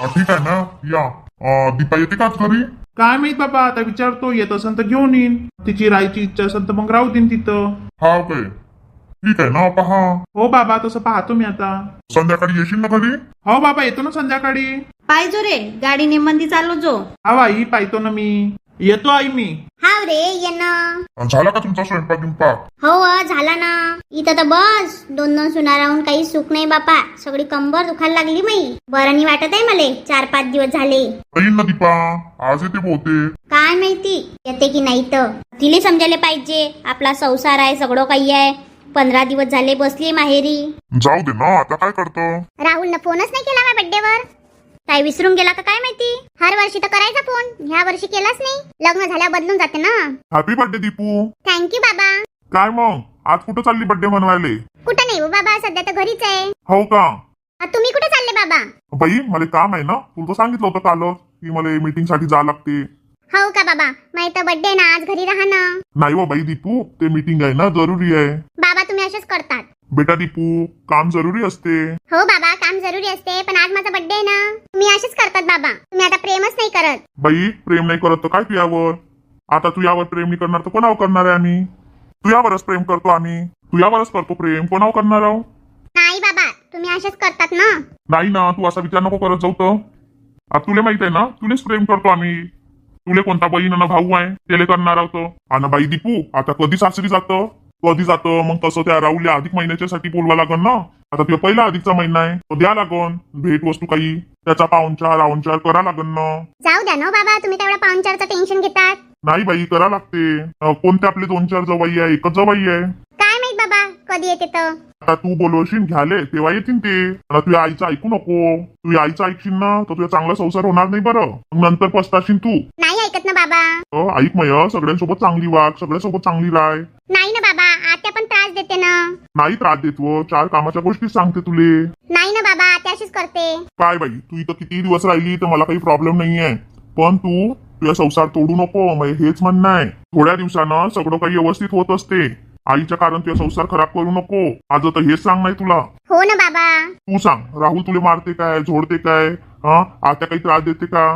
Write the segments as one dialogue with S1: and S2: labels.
S1: ठीक आहे ना, या. दीपा येते का आज घरी?
S2: काय माहित बाबा, आता विचारतो. येत असेल तर घेऊन येईन. तिची राहायची इच्छा असेल तर मग राहू देईन तिथं.
S1: हा काय, ठीक आहे ना. पहा,
S2: हो बाबा, तसं पाहतो मी आता.
S1: संध्याकाळी येशील ना घरी?
S2: हो बाबा, येतो ना संध्याकाळी.
S3: पाहिजो रे, गाडी नेमंदी चाललो जो.
S2: हा आई, पाहतो ना मी. येतो आई मी.
S3: हाव रे, ये ना.
S1: झाला का तुमचा स्वयंपाक गिंपाक?
S3: हो झाला ना. इथं तर बस 2-2 सुना राहून काही सुख नाही बापा. सगळी कंबर दुखायला लागली माई. बरं नाही वाटत आहे मले. 4-5 दिवस झाले.
S1: येईल ना दीपा, आज येते बहुतेक.
S3: काय माहिती येते की नाही. तर तिला समजायला पाहिजे, आपला संसार आहे, सगळं काही आहे. 15 दिवस झाले बसली माहेरी.
S1: जाऊ दे ना, आता काय करतो.
S3: राहुलनं फोनच नाही केला माझ्या बड्डेवर. काय विसरून गेला का काय माहिती. हर वर्षी तर करायचा फोन, ह्या वर्षी केलाच नाही. लग्न झाल्या बदलून जाते ना.
S1: Happy birthday Deepu.
S3: थँक्यू बाबा.
S1: काय मग, आज कुठं चालली बर्थडे मनवायले?
S3: कुठं नाही हो बाबा, सध्या तर घरीच आहे.
S1: हो का?
S3: तुम्ही कुठे चालले बाबा?
S1: बाई, मला काम आहे ना. तुला तर सांगितलं होतं कालच की मला मीटिंग साठी जावं लागते.
S3: हो का बाबा, माहित तर बर्थडे ना, आज घरी राहा ना.
S1: नाही हो बाई दीपू, ते मीटिंग आहे ना, जरुरी आहे.
S3: बाबा तुम्ही असेच करतात.
S1: बेटा दीपू, काम जरुरी असते.
S3: हो बाबा, काम जरुरी असते, पण आज माझा बर्थडे आहे ना. तुम्ही असेच करतात बाबा. तुम्ही आता प्रेमच नाही करत.
S1: बाई, प्रेम नाही करत तर काय तू यावर? आता तू यावर प्रेम नाही करणार तर कोणावर करणार आहे आम्ही? तू यावरच प्रेम करतो आम्ही. तू यावरच करतो प्रेम, कोणावर करणार आहो?
S3: नाही बाबा, तुम्ही असेच करतात ना.
S1: नाही ना, तू असा विचार नको करत जाऊ तर. आता तुला माहित आहे ना, तुलेच प्रेम करतो आम्ही. तुले कोणता बहीण ना भाऊ आहे त्याला करणार आहोत. आणि बाई दीपू, आता कधी सासरी जातं? कधी जातं मग? तसं त्या राहुल्या अधिक महिन्याच्या साठी बोलवा लागन ना. आता तुला पहिला अधिकचा महिना आहे, तो द्या लागन भेट वस्तू काही. त्याचा पाहुणचार करा लागन ना.
S3: जाऊ द्या ना बाबा, तुम्ही तेवढा पाहुणचारचं टेन्शन घेतात.
S1: नाही बाई, करा लागते. कोणते आपले 2-4 जवाई आहे, एकच जवाई आहे.
S3: काय माहित बाबा, कधी येते तर.
S1: आता तू बोलवशील घ्याले तेव्हा येतील ते. आता तुझ्या आईचं ऐकू नको. तुझ्या आईचं ऐकशील ना तर तुझा चांगला संसार होणार नाही बरं. मग नंतर पस्ताशील तू.
S3: नाही ऐकत ना बाबा.
S1: ऐक मय, सगळ्यांसोबत चांगली वाग, सगळ्यांसोबत चांगली राह.
S3: नाही ना बाबा, आत्या पण त्रास देते ना.
S1: नाही त्रास देतो, 4 कामाच्या गोष्टी सांगते तुले.
S3: नाही ना बाबा, आत्या अशीच करते.
S1: काय बाई, तू इथं किती दिवस राहिली तर मला काही प्रॉब्लेम नाहीये, पण तू तुझा संसार तोडू नको. मग हेच म्हणणं आहे. थोड्या दिवसानं सगळं काही व्यवस्थित होत असते. आईच्या कारण तुझा संसार खराब करू नको. माझं तर हेच सांग नाही तुला.
S3: हो ना बाबा.
S1: तू सांग, राहुल तुला मारते काय, झोडते काय? आता काही त्रास देते का?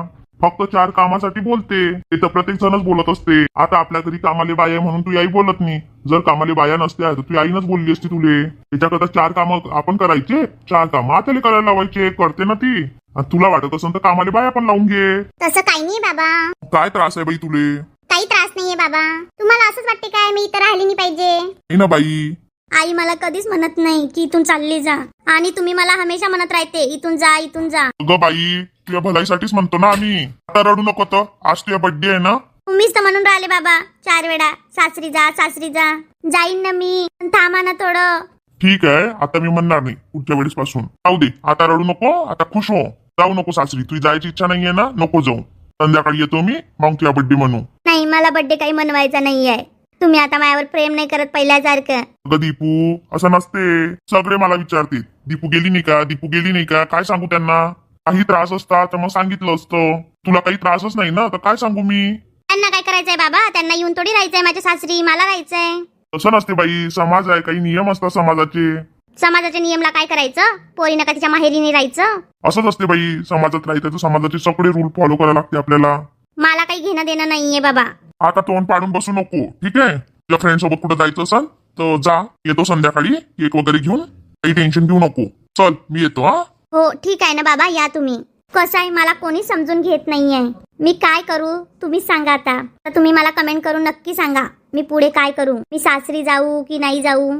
S1: फक्त 4 कामासाठी बोलते. ते तर प्रत्येक जणच बोलत असते. आता आपल्या घरी कामाले बाया म्हणून तू आई बोलत नाही. जर कामाले बाया नसत्या तर तू आईनच बोलली असती तुले. त्याच्याकरता 4 कामं आपण करायचे, 4 कामं आताले करायला लावायचे. करते ना ती. आणि तुला वाटत असेल तर कामाले बाया पण लावून घे.
S3: तसं काही नाही बाबा.
S1: काय त्रास आहे बाई तुले?
S3: काही त्रास नाहीये बाबा. तुम्हाला असंच वाटते काय मी इथं राहिली नाही पाहिजे?
S1: नाही ना बाई.
S3: आई मला कधीच म्हणत नाही की इथून चालली जा, आणि तुम्ही मला हमेशा म्हणत राहते इथून जा इथून जा.
S1: अगं बाई, तुझ्या भलाईसाठीच म्हणतो ना आम्ही. आता रडू नको तर. आज तुझ्या बर्थडे आहे ना.
S3: तुम्हीच तर म्हणून राहिले बाबा 4 वेळा सासरी जा सासरी जा. जाईन ना मी, पण थांबा ना थोडं.
S1: ठीक आहे, आता मी म्हणणार नाही पुढच्या वेळेस पासून. जाऊ दे, आता रडू नको. आता खुश हो. जाऊ नको सासरी. तुझी जायची इच्छा नाहीये ना, नको जाऊ. संध्याकाळी येतो मी, मग तुझ्या बर्थडे म्हणू.
S3: नाही, मला बर्थडे काही मनवायचा नाहीये. तुम्ही आता माझ्यावर प्रेम नाही करत पहिल्यासारखं.
S1: अगं दीपू, असं नसते. सगळे मला विचारते, दीपू गेली नाही का, दीपू गेली नाही का? काय सांगू त्यांना? काही त्रास असता तर मग सांगितलं असतं. तुला काही त्रासच नाही ना, तर काय सांगू मी?
S3: त्यांना काय करायचंय बाबा? त्यांना येऊन थोडी राहायचंय माझ्या सासरी. मला राहायचंय.
S1: तसं नसते बाई, समाज आहे, काही नियम असतात समाजाचे.
S3: समाजाच्या नियमला काय करायचं? पोरीनं का तिच्या माहेरीने राहायचं?
S1: असंच असते बाई, समाजात राहायचं तर समाजाचे सगळे रूल फॉलो करायला लागते आपल्याला.
S3: मला काही घेणं देणं नाहीये बाबा.
S1: आता तोंड पाडून बसू नको, ठीक आहे? तुझ्या फ्रेंड सोबत कुठं जायचं असेल तर जा. येतो संध्याकाळी केक वगैरे घेऊन. काही टेन्शन घेऊ नको. चल, मी येतो.
S3: हो ठीक आहे ना बाबा, या तुम्ही. कसं आहे, मला कोणी समजून घेत नाहीये. मी काय करू तुम्हीच सांगा आता. तर तुम्ही मला कमेंट करून नक्की सांगा मी पुढे काय करू. मी सासरी जाऊ की नाही जाऊ,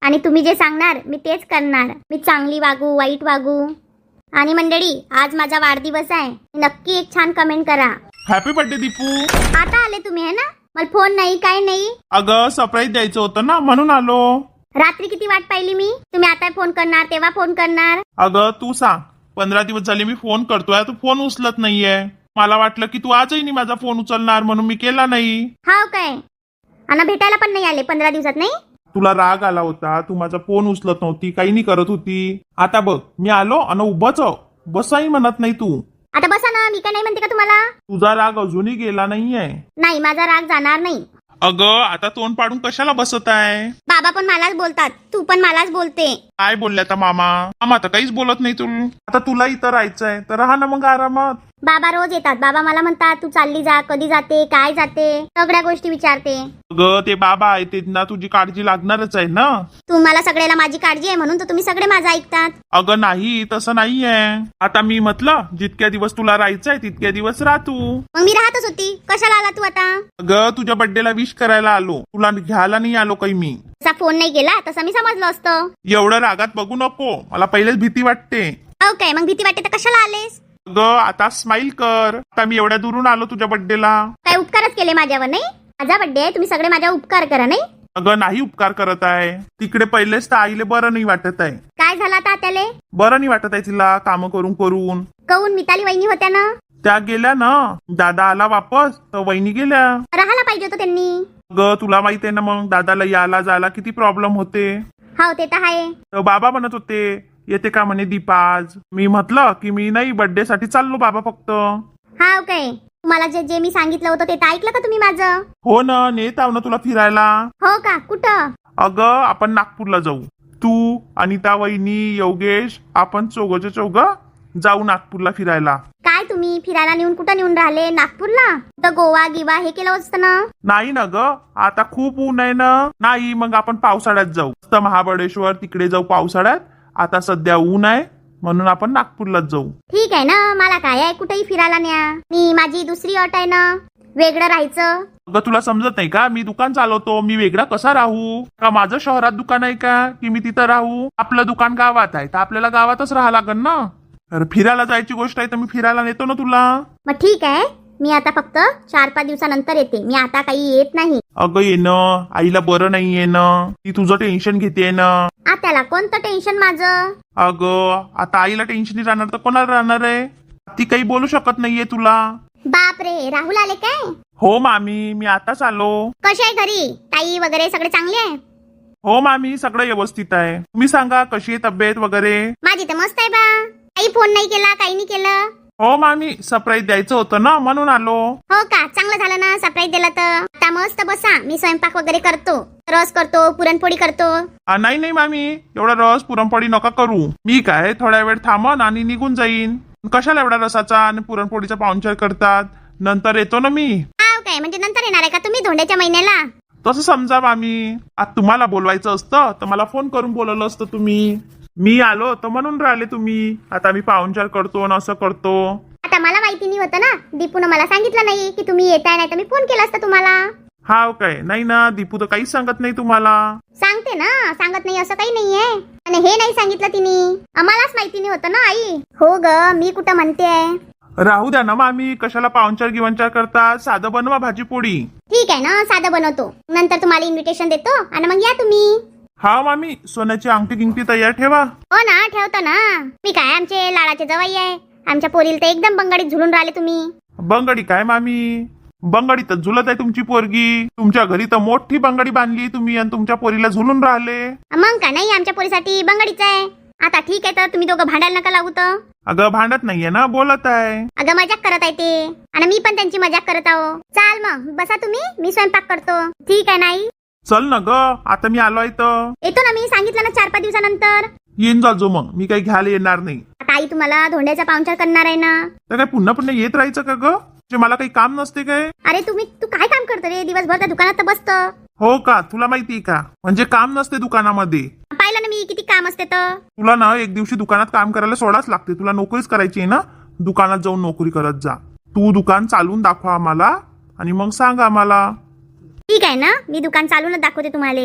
S3: आणि तुम्ही जे सांगणार मी तेच करणार. मी चांगली वागू वाईट वागू. आणि मंडळी, आज माझा वाढदिवस आहे. नक्की एक छान कमेंट करा.
S2: Happy birthday Deepu.
S3: आता आले तुम्ही है ना? मला फोन नाही काय नाही.
S2: अगं सरप्राईज द्यायचं होतं ना, म्हणून आलो.
S3: रात्री किती वाट पाहिली मी. तुम्ही आता फोन करणार तेव्हा फोन करणार.
S2: अगं तू सांग, 15 दिवस झाले मी फोन करतोय, तू फोन उचलत नाहीये. मला वाटलं की तू आजही नाही माझा फोन उचलणार, म्हणून मी केला नाही.
S3: हाव काय? आणि भेटायला पण नाही आले 15 दिवसात नाही?
S2: तुला राग आला होता, तू माझा फोन उचलत नव्हती, काही नाही करत होती. आता बघ, मी आलो आणि उभाच बसाही म्हणत नाही तू.
S3: आता बसा ना, मी काय नाही म्हणते का तुम्हाला?
S2: तुझा राग अजूनही गेला नाहीये.
S3: नाही, माझा राग जाणार नाही.
S2: अगं आता तोंड पाडून कशाला बसत आहे?
S3: बाबा पण मलाच बोलतात, तू पण मलाच बोलते.
S2: काय बोलले आता मामा? मामा तर काहीच बोलत नाही तू. आता तुला इथं राहायचंय तर राहा ना मग आरामात.
S3: बाबा रोज येतात. बाबा मला म्हणतात तू चालली जा, कधी जाते, काय जाते, सगळ्या गोष्टी विचारते.
S2: अगं ते बाबा आहे ते ना, तुझी काळजी लागणारच आहे ना.
S3: तुम्हाला सगळ्याला माझी काळजी आहे म्हणून तर तुम्ही सगळे माझं ऐकतात.
S2: अगं नाही, तसं नाहीये. आता मी म्हटलं जितक्या दिवस तुला राहायचंय तितक्या दिवस राह तू.
S3: मग मी राहतच होती, कशाला आला तू आता?
S2: अगं तुझ्या बर्थडेला विश करायला आलो, तुला घ्यायला नाही आलो काही मी.
S3: तसा फोन नाही केला तसं मी समजलं असतं.
S2: एवढं रागात बघू नको, मला पहिलेच भीती वाटते.
S3: ओके, मग भीती वाटते तर कशाला आलेस?
S2: अगं आता स्माइल कर. आता मी एवढ्या दुरून आलो तुझ्या बर्थडेला.
S3: काय उपकारच केले माझ्यावर? नाही, माझा बर्थडे आहे, तुम्ही सगळे माझ्या उपकार करा. नाही
S2: अगं नाही उपकार करत आहे. तिकडे पहिलेच तर आईले बरं नाही वाटत आहे.
S3: काय झालं आता त्याले?
S2: बरं नाही वाटत आहे तिला काम करून करून.
S3: कहून मिताली वहिनी होत्या ना,
S2: त्या गेल्या ना. दादा आला वापस तर वहिनी गेल्या.
S3: राहायला पाहिजे होतं त्यांनी.
S2: अगं तुला माहित आहे ना मग दादाला यायला जायला किती प्रॉब्लेम होते.
S3: हो ते तर आहे.
S2: तर बाबा म्हणत होते येते का म्हणे दीपा आज. मी म्हटलं की मी नाही, बर्थडे साठी चाललो बाबा फक्त.
S3: हा ओके, तुम्हाला जे जे मी सांगितलं होतं ते तर ऐकलं का तुम्ही माझं?
S2: हो ना, नेत आव ना तुला फिरायला.
S3: हो का? कुठं?
S2: अगं आपण नागपूरला जाऊ. तू अनिता वहिनी योगेश आपण चौघचे चौघ जाऊ नागपूरला फिरायला.
S3: काय तुम्ही फिरायला नेऊन कुठं नेऊन राहिले? नागपूरला? तर गोवा गिवा हे केलं असतं ना.
S2: नाही ना ग, आता खूप ऊन आहे ना. नाही मग आपण पावसाळ्यात जाऊ. तर महाबळेश्वर तिकडे जाऊ पावसाळ्यात. आता सध्या ऊन आहे म्हणून आपण नागपूरलाच जाऊ.
S3: ठीक आहे ना, मला काय आहे कुठेही फिरायला न्या. मी माझी दुसरी अट आहे ना, वेगळं राहायचं.
S2: अगं तुला समजत नाही का, मी दुकान चालवतो, मी वेगळा कसा राहू? का माझं शहरात दुकान आहे का की मी तिथं राहू? आपलं दुकान गावात आहे तर आपल्याला गावातच राहा लागेल ना. तर फिरायला जायची गोष्ट आहे तर मी फिरायला नेतो ना तुला.
S3: मग ठीक आहे, मी आता फक्त 4-5 दिवसानंतर येते. मी आता काही येत नाही.
S2: अगं येणं, आईला बरं नाही येणं, ती तुझं टेन्शन घेते ना.
S3: आत्याला कोणतं टेन्शन माझं?
S2: अगं आता आईला टेन्शन राहणार तर कोणाला राहणार आहे? ती काही बोलू शकत नाहीये तुला.
S3: बापरे, राहुल आले काय?
S2: हो मामी, मी आताच आलो.
S3: कसे आहे घरी ताई वगैरे सगळे चांगले आहे?
S2: हो मामी, सगळं व्यवस्थित आहे. तुम्ही सांगा कशी आहे तब्येत वगैरे?
S3: माझी तर मस्त आहे बा. काही फोन नाही केला, काही नाही केलं.
S2: हो मामी, सरप्राईज द्यायचं होतं ना म्हणून आलो.
S3: हो का? चांगलं झालं ना सरप्राईज दिलं तर. आता मस्त बसा, मी स्वयंपाक वगैरे करतो, रस करतो, पुरणपोळी करतो.
S2: नाही नाही मामी, एवढा रस पुरणपोळी नका करू. मी काय थोड्या वेळ थांबन आणि निघून जाईन. कशाला एवढा रसाचा आणि पुरणपोळीचा पाहुणचार करतात? नंतर येतो ना मी.
S3: हा काय? म्हणजे नंतर येणार आहे का तुम्ही धोंड्याच्या महिन्याला?
S2: तसं समजा मामी. आज तुम्हाला बोलवायचं असतं तर मला फोन करून बोलवलं असतं तुम्ही. मी आलो तर म्हणून राहिले तुम्ही. आता मी पाहुणचार करतो आणि असं करतो.
S3: आता मला माहिती नाही होतं ना, दीपूनं मला सांगितलं नाही की तुम्ही येताय, नाही तर मी फोन केला असता तुम्हाला.
S2: हा काय? नाही ना, दीपू तर काहीच सांगत नाही तुम्हाला.
S3: सांगते ना, सांगत नाही असं काही नाहीये. आणि हे नाही सांगितलं तिने, आम्हालाच माहिती नाही होतं ना आई. हो ग, मी कुठं म्हणते.
S2: राहू द्या ना मामी, कशाला पाहुणचार गिवणचार करतात? साधं बनवा भाजी पोळी.
S3: ठीक आहे ना, साधं बनवतो. नंतर तुम्हाला इन्व्हिटेशन देतो आणि मग या तुम्ही.
S2: हा मामी, सोन्याची अंगठी गिंगठी तयार ठेवा.
S3: हो ना, ठेवतो ना. मी काय आमचे लाडाचे जवाई आहे. आमच्या पोरीला तर एकदम बंगाडीत झुलून राहिले तुम्ही.
S2: बंगडी काय मामी? बंगडी तर झुलत आहे तुमची पोरगी. तुमच्या घरी तर मोठी बंगडी बांधली तुम्ही आणि तुमच्या पोरीला झुलून राहिले.
S3: मग का नाही, आमच्या पोरीसाठी बंगाडीच आहे. आता ठीक आहे, तर तुम्ही दोघं भांडायला नका लागू तर.
S2: अगं भांडत नाहीये ना, बोलत आहे.
S3: अगं मजाक करत आहे ते, आणि मी पण त्यांची मजाक करत आहो. चाल मग बसा तुम्ही, मी स्वयंपाक करतो. ठीक आहे नाही?
S2: चल ना ग, आता मी आलोय तर.
S3: येतो ना, मी सांगितलं ना 4-5 दिवसानंतर.
S2: येईन जाजो मग, मी काही घ्यायला येणार नाही.
S3: आता आई तुम्हाला धोंड्याचा पाहुणचार करणार आहे ना.
S2: तर काय पुन्हा पुन्हा येत राहायचं का ग? म्हणजे मला काही काम नसते काय?
S3: अरे तू काय काम करतो रे? दिवसभर त्या दुकानात तर बसतं.
S2: हो का? तुला माहिती का? म्हणजे काम नसते दुकानामध्ये.
S3: पाहिलं ना मी किती काम असते तर.
S2: तुला ना एक दिवशी दुकानात काम करायला सोडाच लागते. तुला नोकरीच करायची आहे ना, दुकानात जाऊन नोकरी करत जा. तू दुकान चालवून दाखवा आम्हाला आणि मग सांग आम्हाला.
S3: ठीक आहे ना, मी दुकान चालूनच दाखवते तुम्हाला.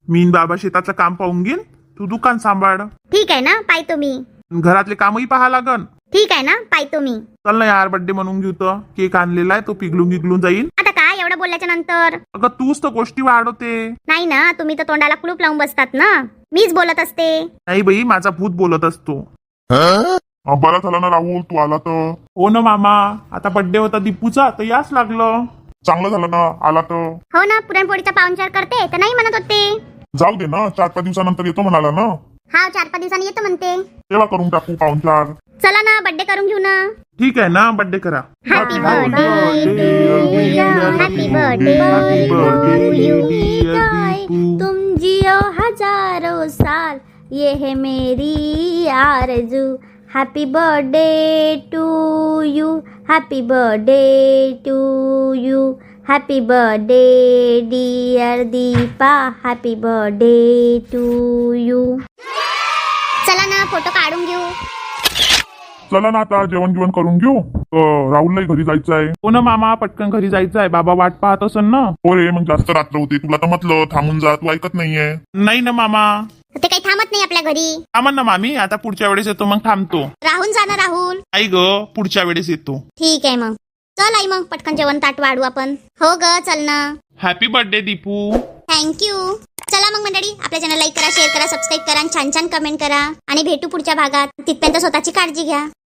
S2: मी आणि बाबा शेताचं काम पाहून घेईन, तू दुकान सांभाळ.
S3: ठीक आहे ना, पाहतो मी.
S2: घरातले कामही पाहा लागन.
S3: ठीक आहे ना, पाहतो मी.
S2: चल ना यार, बर्थडे म्हणून घेऊ तर. केक आणलेला आहे, तो पिघलून गिगलून जाईल.
S3: आता काय एवढं बोलल्याच्या नंतर?
S2: अगं तूच तर गोष्टी वाढवते.
S3: नाही ना, तुम्ही तर तोंडाला कुलूप लावून बसतात ना. मीच बोलत असते.
S2: नाही बाई, माझा भूत बोलत असतो.
S1: बरं झालं ना राहुल, तू आला तर.
S2: हो ना मामा, आता बर्थडे होता दीपूचा तर याच लागलं.
S1: चांगलं झालं ना आला तर.
S3: हो ना, पुरणपोळीचा पाहुणचार करते तर नाही म्हणत होते.
S1: जाऊ दे ना, 4-5 दिवसानंतर येतो म्हणाला ना.
S3: हा, 4-5 दिवसांनी येतो म्हणते.
S1: तेव्हा करून टाकू पाहुणचार.
S3: चला ना, बर्थडे करून घेऊ ना.
S2: ठीक आहे ना, बर्थडे करा.
S3: हॅपी बर्थडे हॅपी बर्थडे तुम जियो हजारों साल ये है मेरी आरज़ू happy birthday to you happy birthday to you happy birthday dear Deepa happy birthday to you. चला ना फोटो काढून घेऊ.
S1: चला ना आता जेवण गिवण करून घेऊ. राहुललाही घरी जायचं आहे.
S2: हो ना मामा, पटकन घरी जायचं आहे. बाबा वाट पाहत असन ना.
S1: हो रे, मग जास्त रात्र होती. तुला तर म्हटलं थांबून जा, तू ऐकत नाहीये.
S2: नाही ना मामा.
S3: ते काही थांबत नाही आपल्या घरी.
S2: थांबा ना मामी, आता पुढच्या वेळेस येतो, मग थांबतो.
S3: राहून जा ना राहुल.
S2: आई ग, पुढच्या वेळेस येतो.
S3: ठीक आहे मग. चल आई, मग पटकन जेवण ताट वाढू आपण. हो ग, चल ना.
S2: Happy birthday Deepu.
S3: थँक्यू. चला मग मंडळी, आपल्या चॅनल लाईक करा, शेअर करा, सबस्क्राईब करा आणि छान छान कमेंट करा आणि भेटू पुढच्या भागात. तिथपर्यंत स्वतःची काळजी घ्या.